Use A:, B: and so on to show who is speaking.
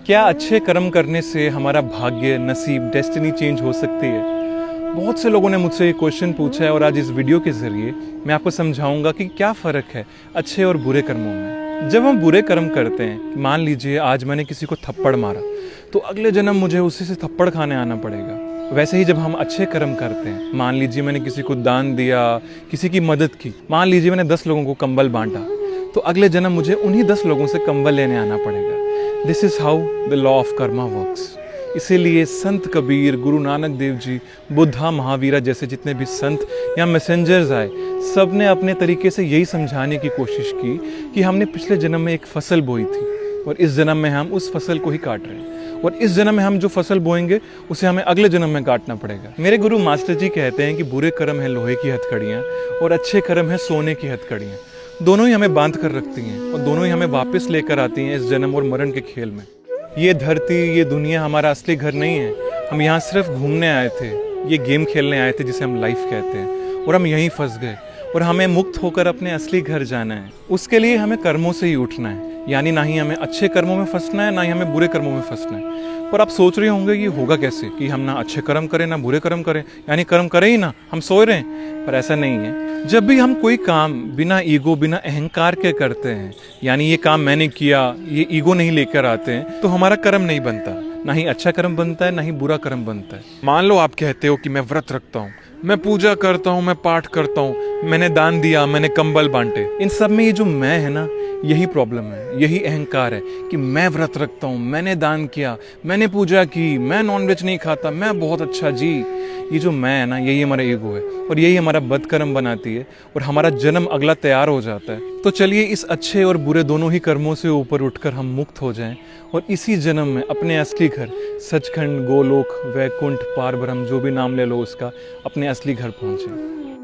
A: क्या अच्छे कर्म करने से हमारा भाग्य, नसीब, डेस्टिनी चेंज हो सकती है? बहुत से लोगों ने मुझसे ये क्वेश्चन पूछा है और आज इस वीडियो के ज़रिए मैं आपको समझाऊंगा कि क्या फ़र्क है अच्छे और बुरे कर्मों में। जब हम बुरे कर्म करते हैं, मान लीजिए आज मैंने किसी को थप्पड़ मारा, तो अगले जन्म मुझे उसी से थप्पड़ खाने आना पड़ेगा। वैसे ही जब हम अच्छे कर्म करते हैं, मान लीजिए मैंने किसी को दान दिया, किसी की मदद की, मान लीजिए मैंने 10 लोगों को कंबल बांटा, तो अगले जन्म मुझे उन्हीं 10 लोगों से कंबल लेने आना पड़ेगा। This is how the law of Karma works. इसीलिए संत कबीर, गुरु नानक देव जी, बुद्धा, महावीरा जैसे जितने भी संत या मैसेंजर्स आए, सब ने अपने तरीके से यही समझाने की कोशिश की कि हमने पिछले जन्म में एक फसल बोई थी और इस जन्म में हम उस फसल को ही काट रहे हैं, और इस जन्म में हम जो फसल बोएंगे उसे हमें अगले जन्म में काटना पड़ेगा। मेरे गुरु मास्टर जी कहते हैं कि बुरे कर्म है लोहे की हथकड़ियाँ और अच्छे कर्म है सोने की हथकड़ियाँ। दोनों ही हमें बांध कर रखती हैं और दोनों ही हमें वापस लेकर आती हैं इस जन्म और मरण के खेल में। ये धरती, ये दुनिया हमारा असली घर नहीं है। हम यहाँ सिर्फ घूमने आए थे, ये गेम खेलने आए थे जिसे हम लाइफ कहते हैं, और हम यहीं फंस गए और हमें मुक्त होकर अपने असली घर जाना है। उसके लिए हमें कर्मों से ही उठना है, यानी ना ही हमें अच्छे कर्मों में फंसना है, ना ही हमें बुरे कर्मों में फंसना है। पर आप सोच रहे होंगे ये होगा कैसे कि हम ना अच्छे कर्म करें ना बुरे कर्म करें, यानी कर्म करें ही ना, हम सोए रहें। पर ऐसा नहीं है। जब भी हम कोई काम बिना ईगो, बिना अहंकार के करते हैं, यानी ये काम मैंने किया, ये ईगो नहीं लेकर आते हैं, तो हमारा कर्म नहीं बनता। ना ही अच्छा कर्म बनता है, ना ही बुरा कर्म बनता है। मान लो आप कहते हो कि मैं व्रत रखता हूँ, मैं पूजा करता हूँ, मैं पाठ करता हूँ, मैंने दान दिया, मैंने कंबल बांटे। इन सब में ये जो मैं है ना, यही प्रॉब्लम है, यही अहंकार है कि मैं व्रत रखता हूँ, मैंने दान किया, मैंने पूजा की, मैं नॉनवेज नहीं खाता, मैं बहुत अच्छा जी। ये जो मैं है ना, यही हमारा ईगो है और यही हमारा बदकर्म बनाती है और हमारा जन्म अगला तैयार हो जाता है। तो चलिए इस अच्छे और बुरे दोनों ही कर्मों से ऊपर उठकर हम मुक्त हो जाएं और इसी जन्म में अपने असली घर, सचखंड, गोलोक, वैकुंठ, पारब्रह्म, जो भी नाम ले लो उसका, अपने असली घर पहुँचें।